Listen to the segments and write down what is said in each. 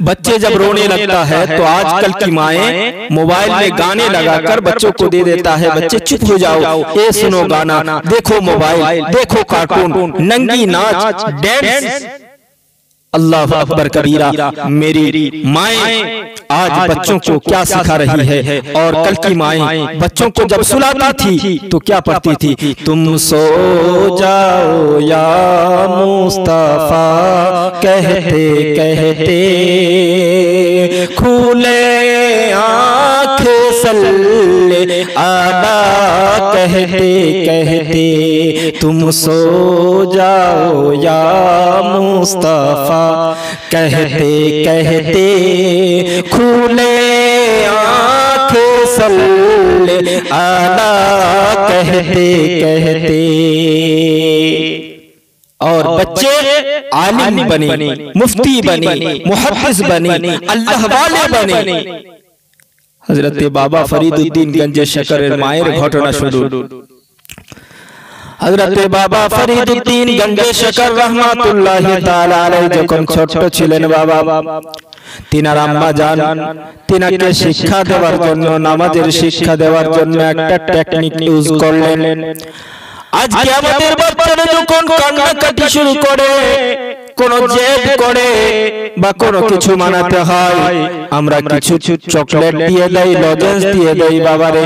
बच्चे जब रोने लगता है तो आजकल की माएं मोबाइल में गाने लगाकर बच्चों को दे देता है, बच्चे चुप हो जाओ, ये सुनो गाना, देखो मोबाइल, देखो कार्टून, नंगी नाच, डांस। अल्लाह अकबर कबीरा। मेरी माएं आज बच्चों को क्या सिखा रही है, और कल की माएं बच्चों को जब सुलाती थी तो क्या पढ़ती थी? तुम सो जाओ या मुस्तफा कहते कहते, खुले आंखें सल्ले आला कहते कहते, तुम सो जाओ या मुस्तफा कहते कहते, खुले आंखें सल्ले आला कहते कहते। और बच्चे आलिम बने, मुफ्ती बने, मुहद्दिस बने, अल्लाह वाले बने। हजरत बाबा फरीदुद्दीन गंज शकर माয়ের ঘটনা শুনুন। हजरत बाबा फरीदुद्दीन गंज शकर रहमातुल्लाहि ताआला अलैहि যখন ছোট ছিলেন বাবা, তিনার আম্মা জান তিনাকে শিক্ষা দেওয়ার জন্য, নামাজের শিক্ষা দেওয়ার জন্য একটা টেকনিক ইউজ করলেন। আজকে আমাদের বাচ্চারা যখন কান্নাকাটি শুরু করে, কোন জেদ করে বা কোনো কিছু মানাতে হয়, আমরা কিছু চকলেট দিয়ে দেই, লজেন্স দিয়ে দেই, বাবারে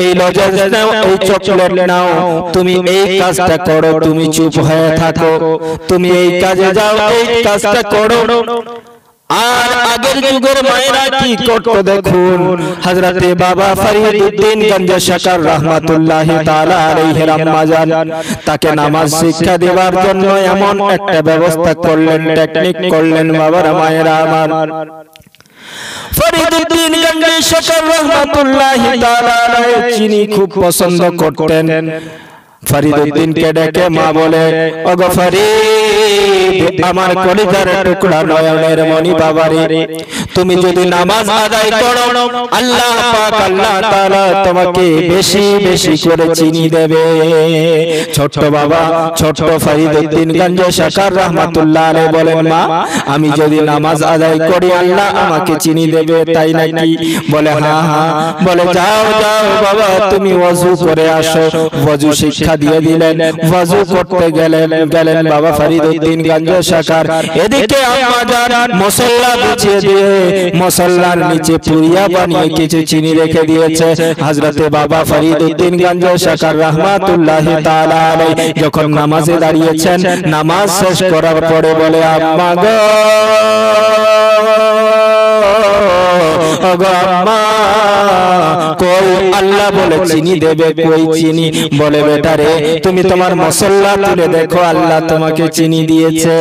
এই লজেন্স নাও, এই চকলেট নাও, তুমি এই কাজটা করো, তুমি চুপ হয়ে থাকো, তুমি এই কাজে যাও, এই কাজটা করো। আর আগের যুগের মায়েরা কি করতো দেখুন। হযরতে বাবা ফরিদুদ্দীন গঞ্জ শকর রাহমাতুল্লাহি তাআলা আলাইহি আম্মা জান তাকে নামাজ শিক্ষা দেওয়ার জন্য এমন একটা ব্যবস্থা করলেন, টেকনিক করলেন বাবার মায়েরা আমার। ফরিদুদ্দীন গঞ্জ শকর রাহমাতুল্লাহি তাআলা আলাইহি চিনি খুব পছন্দ করতেন। ফরিদুদ্দীনকে ডেকে মা বলে, ওগো ফরিদ, আমার কলিজার টুকরা নয়নের মনি বাবারে, তুমি যদি নামাজ আদায় করো, আল্লাহ পাক আল্লাহ তাআলা তোমাকে বেশি বেশি করে চিনি দেবে। ছোট বাবা, ছোট ফরিদুদ্দীন গঞ্জ শকর রাহমাতুল্লাহ আলাইহি বলেন, মা আমি যদি নামাজ আদায় করি আল্লাহ আমাকে চিনি দেবে, তাই নাকি? বলে হ্যাঁ হ্যাঁ। বলে যাও যাও বাবা, তুমি ওযু করে আসো। ওযু শিক্ষা দিয়ে দিলেন, ওযু করতে গেলেন বাবা ফরিদুদ্দীন গঞ্জ শকর। এদিকে আম্মা জান মুসল্লা বিছিয়ে দিয়ে মুসল্লার নিচে পুরিয়া বানিয়ে কিছু চিনি রেখে দিয়েছে। হযরতে বাবা ফরিদুদ্দীন গঞ্জ শকর রাহমাতুল্লাহি তাআলা আলাইহি যখন নামাজে দাঁড়িয়েছেন, নামাজ শেষ করার পরে বলে, আম্মা গো, ওগো আম্মা, কই আল্লাহ বলে চিনি দেবে, কই চিনি? বলে বেটা রে, তুমি তোমার মুসল্লা তুলে দেখো, আল্লাহ তোমাকে চিনি দিয়েছে।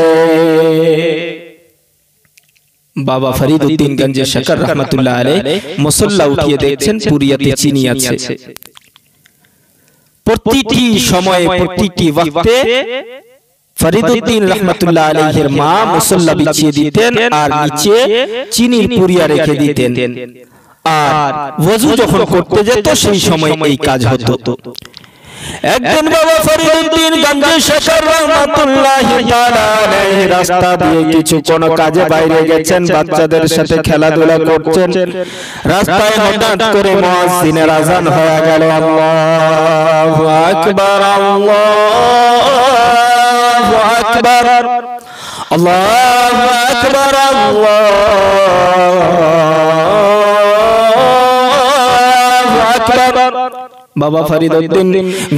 বাবা ফরিদুদ্দীন গঞ্জ শকর রাহমাতুল্লাহ আলাইহি মুসল্লা উঠিয়ে দেখছেন পুরিয়াতে চিনি আছে। প্রতিটি সময়ে, প্রতিটি ওয়াক্তে ফরিদুদ্দীন রহমাতুল্লাহ আলাইহির মা মুসল্লা বিছিয়ে দিতেন আর নিচে চিনির পুরিয়া রেখে দিতেন। আর ওযু যখন করতে যেত সেই সময় এই কাজ হতো। একদিন বাবা ফরিদুদ্দীন গঞ্জ শকর রাহমাতুল্লাহি তাআলা আলাইহি রাস্তা দিয়ে কিছু কোন কাজে বাইরে গেছেন, বাচ্চাদের সাথে খেলাধুলা করছেন। রাস্তায় হঠাৎ করে মুয়াজ্জিনের আযান হয়ে গেল। আল্লাহু আকবার, আল্লাহু আকবার, আল্লাহু আকবার, আল্লাহু আকবার। বাবা ফরিদুদ্দীন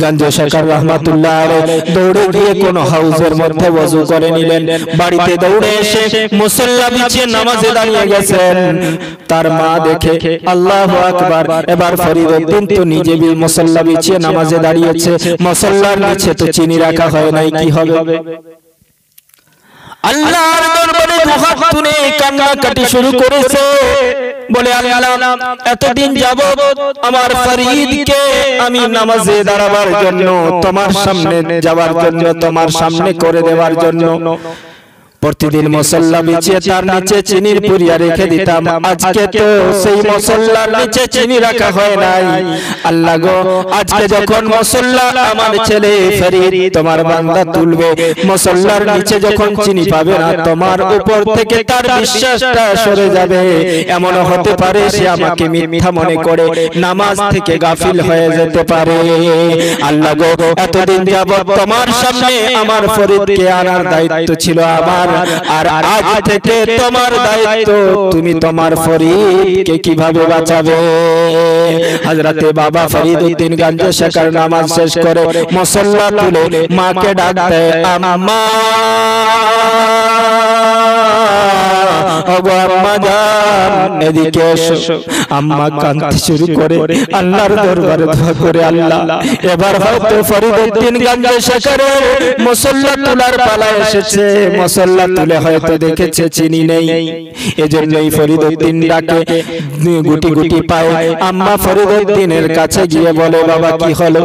গঞ্জ শকর রাহমাতুল্লাহ আলাইহি দৌড়ে গিয়ে কোন হাউজের মধ্যে ওযু করে নিলেন। বাড়িতে দৌড়ে এসে মুসল্লা বিছিয়ে নামাজে দাঁড়িয়ে গেছেন। তার মা দেখে আল্লাহু আকবার। এবার ফরিদুদ্দীন তো নিজে মুসল্লা বিছিয়ে নামাজে দাঁড়িয়েছে, মুসল্লার নিচে তো চিনি রাখা হয় নাই, কি হবে? আল্লাহর দরবারে দুহাত তুলে কান্নাকাটি শুরু করেছে। বলে, আল্লাহ এতদিন যাবত আমার ফরিদকে আমি নামাজে দাঁড়াবার জন্য, তোমার সামনে যাওয়ার জন্য, তোমার সামনে করে দেওয়ার জন্য প্রতিদিন মুসল্লা বিছিয়ে তার নিচে চিনির পুরিয়া রেখে দিতাম। আজকে তো সেই মুসল্লার নিচে চিনি রাখা হয় নাই। আল্লাহ গো, আজকে যখন মুসল্লা আমার ছেলে ফরিদ তোমার বান্দা তুলবে, মুসল্লার নিচে যখন চিনি পাবে না, তোমার উপর থেকে তার বিশ্বাসটা সরে যাবে। এমন হতে পারে সে আমাকে মিথ্যা মনে করে নামাজ থেকে গাফিল হয়ে যেতে পারে। আল্লাহ গো, এতদিন যাবত তোমার সামনে আমার ফরিদকে আনার দায়িত্ব ছিল আমার, আর আজ থেকে তোমার দায়িত্ব, তুমি তোমার ফরিদকে কিভাবে বাঁচাবে। হযরতে বাবা ফরিদউদ্দিন গঞ্জে শেখার নামাজ শেষ করে মুসল্লা তুলে মাকে ডাক দেয়, আম্মা ওগো আম্মা জান এদিকে এসো। আম্মা কাঁদতে শুরু করে আল্লাহর দরবারে দোয়া করে, আল্লাহ এবার হয়তো ফরিদউদ্দিন গঞ্জে শেখারের মুসল্লা তোলার পালা এসেছে। মুসল্লা তুলে হয়তো দেখেছে চিনি নেই, এজন্যই ফরিদউদ্দিন ডাকে গুটি গুটি পায়ে আম্মা ফরিদউদ্দিনের কাছে গিয়ে বলে, বাবা কি হলো?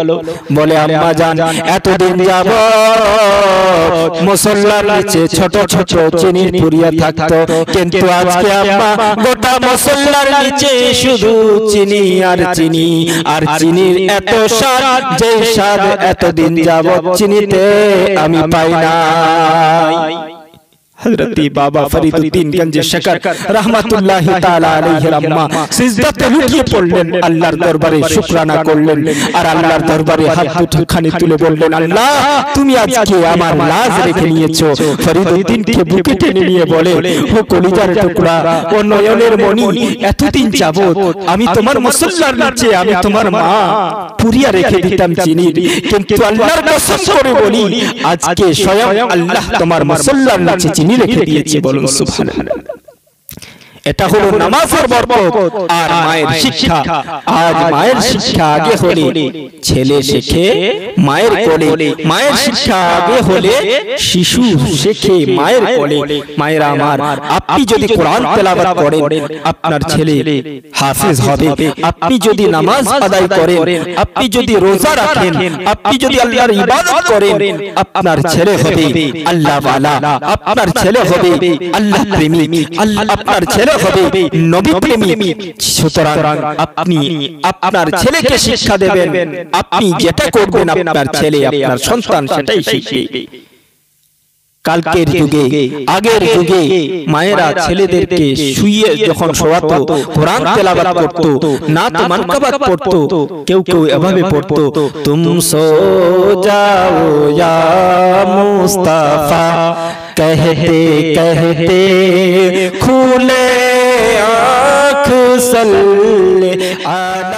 বলে, আম্মা জান এতদিন যাবত মুসল্লার নিচে ছোট ছোট চিনির পুরিয়া থাকতো, কিন্তু আজকে আম্মা গোটা মুসল্লার নিচে শুধু চিনি আর চিনি, আর চিনির এত স্বাদ যে স্বাদ এতদিন যাবত চিনিতে আমি পাই না। হযরত বাবা ফরিদউদ্দিন গঞ্জে শেখার রাহমাতুল্লাহি তাআলা আলাইহির আম্মা সিজদাতে লুটিয়ে পড়লেন, আল্লাহর দরবারে শুকরানা করলেন, আর আল্লাহর দরবারে হাত দুখানি তুলে বললেন, আল্লাহ তুমি আজকে আমার লাজ রেখে নিয়েছো। ফরিদউদ্দিনকে বুকে টেনে নিয়ে বলে, ও কলিজার টুকরা, ও নয়নের মণি, এতদিন যাবত আমি তোমার মুসল্লার নিচে আমি তোমার মা পুরিয়া রেখে দিতাম চিনির, কিন্তু আল্লাহর কসম করে বলি আজকে স্বয়ং আল্লাহ তোমার মুসল্লার নিচে চিনি রেখে দিয়েছে। বলুন সুবহানাল্লাহ। এটা হলো নামাজের বরকত আর মায়ের শিক্ষা। আজ মায়ের শিক্ষা আগে হলে ছেলে শেখে মায়ের কোলে, মায়ের শিক্ষা আগে হলে শিশু শেখে মায়ের কোলে। মায়েরা আমার, আপনি যদি কোরআন তেলাওয়াত করেন আপনার ছেলে হাফেজ হবে, আপনি যদি নামাজ আদায় করেন, আপনি যদি রোজা রাখেন, আপনি যদি আল্লাহর ইবাদত করেন, আপনার ছেলে হবে আল্লাহ ওয়ালা, আপনার ছেলে হবে আল্লাহ প্রেমী, আপনার ছেলে হবে নবী প্রেমী। সুতরাং আপনি আপনার ছেলেকে শিক্ষা দেবেন, আপনি যেটা করবেন আপনার ছেলে আপনার সন্তান সেটাই শিখবে। কালকের যুগে আগের যুগে মায়েরা ছেলেদেরকে শুইয়ে যখন শোয়াতো কোরআন তেলাওয়াত করতো, নাত মানকাবাত পড়তো, কেউ কেউ এভাবে পড়তো, তুম সো যাও ইয়া মুস্তাফা कहते कहते खुले आँख सल्ले आला।